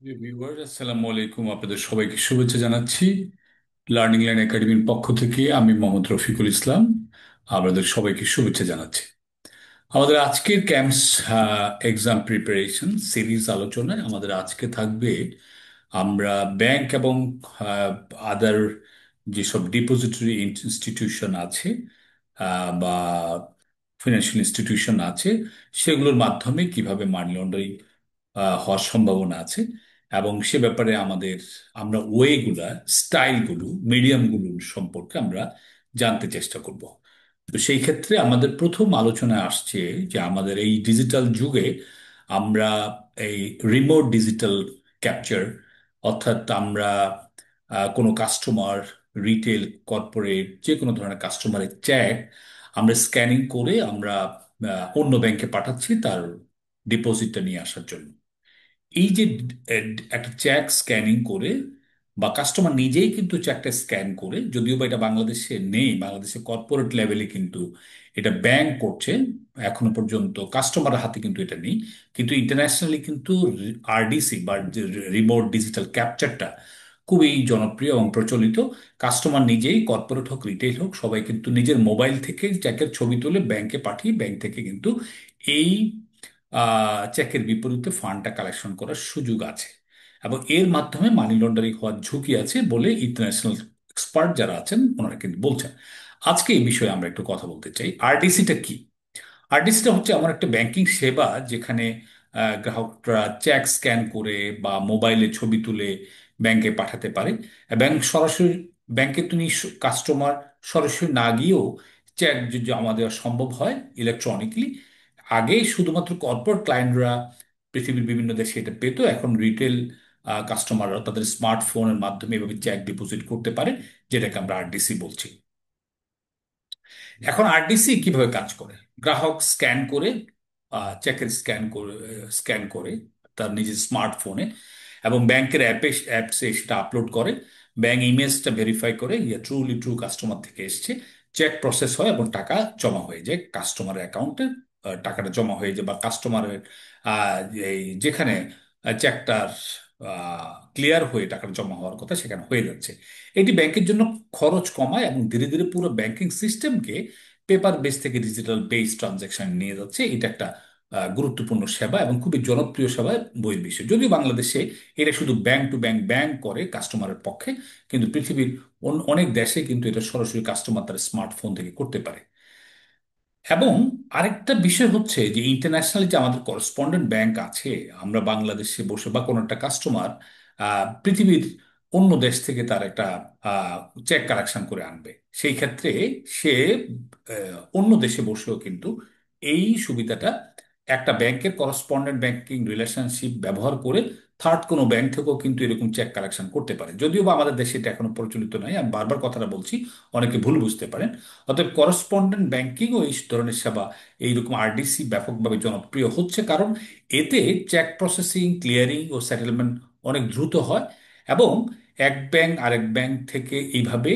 Viewers, আসসালামু আলাইকুম। আপনাদের সবাইকে শুভেচ্ছা জানাচ্ছি। লার্নিং লাইন একাডেমির পক্ষ থেকে আমি মোহাম্মদ রফিকুল ইসলাম আপনাদের সবাইকে শুভেচ্ছা জানাচ্ছি। আমাদের আজকের ক্যাম্পস এক্সাম প্রিপারেশন সিরিজ আলোচনায় আমাদের আজকে থাকবে আমরা ব্যাংক এবং আদার যেসব ডিপোজিটরি ইনস্টিটিউশন আছে বা ফিনান্সিয়াল ইনস্টিটিউশন আছে সেগুলোর মাধ্যমে কিভাবে মানি লন্ডারিং হওয়ার সম্ভাবনা আছে এবং সে ব্যাপারে আমরা ওয়েগুলা স্টাইলগুলো মিডিয়ামগুলো সম্পর্কে আমরা জানতে চেষ্টা করব। তো সেই ক্ষেত্রে আমাদের প্রথম আলোচনায় আসছে যে আমাদের এই ডিজিটাল যুগে আমরা এই রিমোট ডিজিটাল ক্যাপচার, অর্থাৎ আমরা কোনো কাস্টমার, রিটেল, কর্পোরেট যে কোনো ধরনের কাস্টমারের চেক আমরা স্ক্যানিং করে আমরা অন্য ব্যাংকে পাঠাচ্ছি তার ডিপোজিটটা নিয়ে আসার জন্য। এই যে একটা চেক স্ক্যানিং করে বা কাস্টমার নিজেই কিন্তু চেকটা স্ক্যান করে, যদিও বা এটা বাংলাদেশে নেই, বাংলাদেশে কর্পোরেট লেভেলে কিন্তু এটা ব্যাংক করছে, এখনো পর্যন্ত কাস্টমারের হাতে কিন্তু এটা নেই। কিন্তু ইন্টারন্যাশনালি কিন্তু আরডিসি বা রিমোট ডিজিটাল ক্যাপচারটা খুবই জনপ্রিয় এবং প্রচলিত। কাস্টমার নিজেই, কর্পোরেট হোক রিটেল হোক, সবাই কিন্তু নিজের মোবাইল থেকে চেকের ছবি তুলে ব্যাংকে পাঠিয়ে ব্যাংক থেকে কিন্তু এই চেকের বিপরীতে ফান্ডটা কালেকশন করার সুযোগ আছে এবং এর মাধ্যমে মানি লন্ডারিং হওয়ার ঝুঁকি আছে বলে ইন্টারন্যাশনাল এক্সপার্ট যারা আছেন ওনারা কিন্তু বলছেন। আজকে এই বিষয়ে আমরা একটু কথা বলতে চাই। আরডিসিটা কি? আরডিসিটা হচ্ছে এমন একটা ব্যাংকিং সেবা যেখানে গ্রাহকরা চেক স্ক্যান করে বা মোবাইলে ছবি তুলে ব্যাংকে পাঠাতে পারে এবং সরাসরি ব্যাংকে তুমি কাস্টমার সরাসরি না গিয়েও চেক জমা দেওয়া সম্ভব হয় ইলেকট্রনিকলি। আগে শুধুমাত্র কর্পোরেট ক্লায়েন্টরা পৃথিবীর বিভিন্ন দেশে এটা পেত, এখন রিটেল কাস্টমাররা তাদের স্মার্টফোনের মাধ্যমে এভাবে চেক ডিপোজিট করতে পারে, যেটাকে আমরা আরডিসি বলছি। এখন আরডিসি কিভাবে কাজ করে? গ্রাহক স্ক্যান করে, চেকের স্ক্যান করে তার নিজের স্মার্টফোনে এবং ব্যাংকের অ্যাপসে সেটা আপলোড করে। ব্যাংক ইমেজটা ভেরিফাই করে ইয়ে ট্রুলি ট্রু কাস্টমার থেকে এসছে। চেক প্রসেস হয় এবং টাকা জমা হয়ে যায় কাস্টমারের অ্যাকাউন্টে। টাকাটা জমা হয়ে যায় বা কাস্টমারের এই যেখানে চেকটার ক্লিয়ার হয়ে টাকাটা জমা হওয়ার কথা সেখানে হয়ে যাচ্ছে। এটি ব্যাংকের জন্য খরচ কমায় এবং ধীরে ধীরে পুরো ব্যাংকিং সিস্টেমকে পেপার বেস থেকে ডিজিটাল বেস ট্রানজাকশন নিয়ে যাচ্ছে। এটা একটা গুরুত্বপূর্ণ সেবা এবং খুবই জনপ্রিয় সেবা বহির্বিশ্বে। যদিও বাংলাদেশে এটা শুধু ব্যাংক টু ব্যাংক ব্যাংক করে কাস্টমারের পক্ষে, কিন্তু পৃথিবীর অনেক দেশে কিন্তু এটা সরাসরি কাস্টমার তার স্মার্টফোন থেকে করতে পারে। এবং আরেকটা বিষয় হচ্ছে যে ইন্টারন্যাশনাল যে আমাদের করেসপন্ডেন্ট ব্যাংক আছে, আমরা বাংলাদেশে বসে বা কোনো একটা কাস্টমার পৃথিবীর অন্য দেশ থেকে তার একটা চেক কালেকশন করে আনবে, সেই ক্ষেত্রে সে অন্য দেশে বসেও কিন্তু এই সুবিধাটা একটা ব্যাংকের করেসপন্ডেন্ট ব্যাংকিং রিলেশনশিপ ব্যবহার করে থার্ড কোনো ব্যাংক থেকেও কিন্তু এরকম চেক কালেকশন করতে পারে। যদিও বা আমাদের দেশে এটা এখনো প্রচলিত নয়, আমি বারবার কথাটা বলছি, অনেকে ভুল বুঝতে পারেন। অতএব করেসপন্ডেন্ট ব্যাংকিং ও এই ধরনের সেবা, এইরকম আরডিসি ব্যাপকভাবে জনপ্রিয় হচ্ছে কারণ এতে চেক প্রসেসিং, ক্লিয়ারিং ও সেটেলমেন্ট অনেক দ্রুত হয় এবং এক ব্যাংক আরেক ব্যাংক থেকে এইভাবে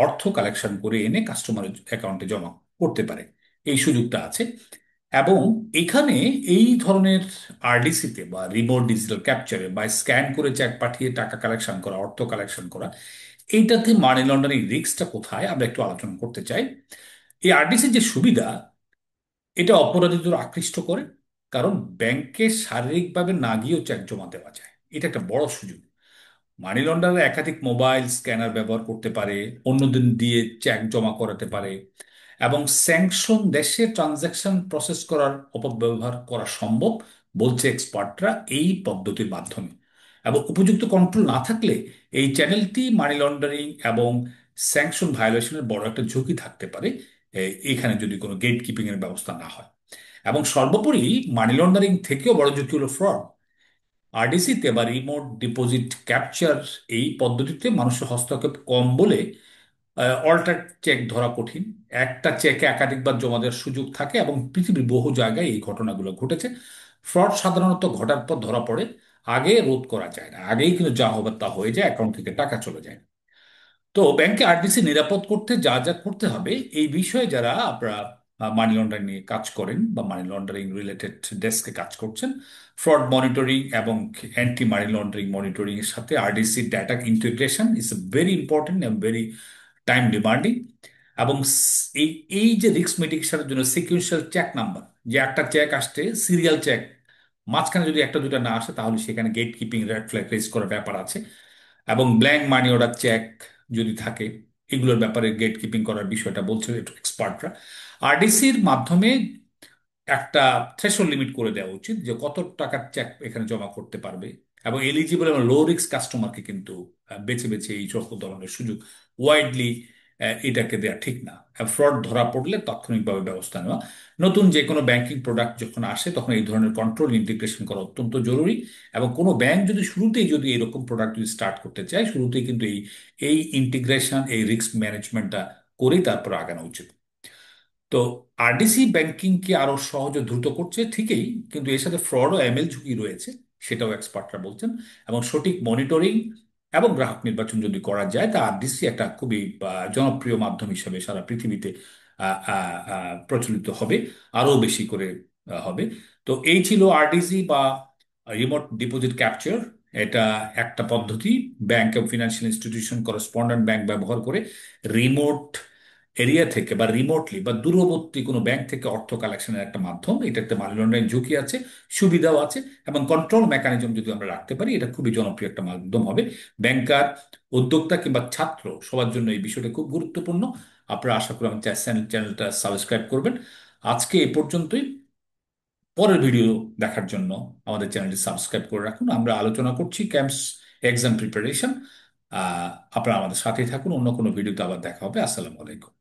অর্থ কালেকশন করে এনে কাস্টমারের অ্যাকাউন্টে জমা করতে পারে, এই সুযোগটা আছে। এবং এখানে এই ধরনের আরডিসিতে বা রিমোট ডিজিটাল ক্যাপচারে বা স্ক্যান করে চেক পাঠিয়ে টাকা কালেকশন করা, অর্থ কালেকশন করা, এইটাতে মানি লন্ডারিং রিস্কটা কোথায় আমরা একটু আলোচনা করতে চাই। এই আরডিসির যে সুবিধা, এটা অপরাধীদের আকৃষ্ট করে কারণ ব্যাংকে শারীরিকভাবে না গিয়েও চেক জমা দেওয়া যায়। এটা একটা বড় সুযোগ। মানি লন্ডাররা একাধিক মোবাইল স্ক্যানার ব্যবহার করতে পারে, অন্যদিন দিয়ে চেক জমা করাতে পারে এবং স্যাংশন দেশে ট্রানজ্যাকশন প্রসেস করার অপব্যবহার করা সম্ভব বলছে এক্সপার্টরা এই পদ্ধতির মাধ্যমে। এবং উপযুক্ত কন্ট্রোল না থাকলে এই চ্যানেলটি মানি লন্ডারিং এবং স্যাংশন ভায়োলেশনের বড় একটা ঝুঁকি থাকতে পারে এখানে যদি কোনো গেট কিপিং এর ব্যবস্থা না হয়। এবং সর্বোপরি মানি লন্ডারিং থেকেও বড় ঝুঁকি হলো ফ্রড। আরডিসিতে বা রিমোট ডিপোজিট ক্যাপচার এই পদ্ধতিতে মানুষের হস্তক্ষেপ কম বলে অল্টার চেক ধরা কঠিন। একটা চেকে একাধিকবার জমা দেওয়ার সুযোগ থাকে এবং পৃথিবীর বহু জায়গায় এই ঘটনাগুলো ঘটেছে। ফ্রড সাধারণত ঘটার পর ধরা পড়ে, আগে রোধ করা যায় না, আগেই কিন্তু যা হবে তা হয়ে যায়, অ্যাকাউন্ট থেকে টাকা চলে যায়। তো ব্যাংকে আরডিসি নিরাপদ করতে যা যা করতে হবে এই বিষয়ে যারা আপনারা মানি লন্ডারিং নিয়ে কাজ করেন বা মানি লন্ডারিং রিলেটেড ডেস্কে কাজ করছেন, ফ্রড মনিটরিং এবং অ্যান্টি মানি লন্ডারিং মনিটরিং এর সাথে RDC data integration is very important এবং ভেরি টাইম ডিমান্ডিং। এবং এই এই যে রিস্ক মিটিগেশনের জন্য সিকুয়েন্সিয়াল চেক নাম্বার, যে একটা চেক আসছে সিরিয়াল চেক, মাঝখানে যদি একটা দুটো না আসে তাহলে সেখানে gatekeeping red flag raise করার ব্যাপার আছে। এবং ব্ল্যাঙ্ক মানি অর্ডার চেক যদি থাকে, এগুলোর ব্যাপারে গেট কিপিং করার বিষয়টা বলছে এক্সপার্টরা। আরডিসির মাধ্যমে একটা থ্রেশহোল্ড লিমিট করে দেওয়া উচিত যে কত টাকার চেক এখানে জমা করতে পারবে, এবং এলিজিবল এবং লো রিস্ক কাস্টমারকে কিন্তু বেছে বেছে এই সকল ধরনের সুযোগ ওয়াইডলি এটাকে দেওয়া ঠিক না। ফ্রড ধরা পড়লে তাৎক্ষণিকভাবে ব্যবস্থা নেওয়া। নতুন যে কোনো ব্যাংকিং প্রোডাক্ট যখন আসে তখন এই ধরনের কন্ট্রোল ইন্টিগ্রেশন করা অত্যন্ত জরুরি। এবং কোনো ব্যাংক যদি শুরুতেই যদি এরকম প্রোডাক্ট যদি স্টার্ট করতে চায়, শুরুতেই কিন্তু এই এই ইন্টিগ্রেশন, এই রিস্ক ম্যানেজমেন্টটা করেই তারপর আগানো উচিত। তো আরডিসি ব্যাংকিং কি আরো সহজ ও দ্রুত করছে ঠিকই, কিন্তু এর সাথে ফ্রড ও এমএল ঝুঁকি রয়েছে, সেটাও এক্সপার্টরা বলছেন। এবং সঠিক মনিটরিং এবং গ্রাহক নির্বাচন যদি করা যায়, তা আরডিসি একটা খুবই জনপ্রিয় মাধ্যম হিসেবে সারা পৃথিবীতে প্রচলিত হবে, আরো বেশি করে হবে। তো এই ছিল আরডিসি বা রিমোট ডিপোজিট ক্যাপচার। এটা একটা পদ্ধতি, ব্যাংক এবং ফিনান্সিয়াল ইনস্টিটিউশন করেসপন্ডেন্ট ব্যাংক ব্যবহার করে রিমোট এরিয়া থেকে বা রিমোটলি বা দূরবর্তী কোনো ব্যাংক থেকে অর্থ কালেকশনের একটা মাধ্যম। এটাতে মানি লন্ডারিং ঝুঁকি আছে, সুবিধাও আছে, এবং কন্ট্রোল মেকানিজম যদি আমরা রাখতে পারি, এটা খুবই জনপ্রিয় একটা মাধ্যম হবে। ব্যাংকার, উদ্যোক্তা কিংবা ছাত্র সবার জন্য এই বিষয়টা খুব গুরুত্বপূর্ণ। আপনারা আশা করি আমার চ্যানেলটা সাবস্ক্রাইব করবেন। আজকে এ পর্যন্তই। পরের ভিডিও দেখার জন্য আমাদের চ্যানেলটি সাবস্ক্রাইব করে রাখুন। আমরা আলোচনা করছি ক্যাম্পস এক্সাম প্রিপারেশন। আপনারা আমাদের সাথেই থাকুন, অন্য কোনো ভিডিওতে আবার দেখা হবে। আসসালামু আলাইকুম।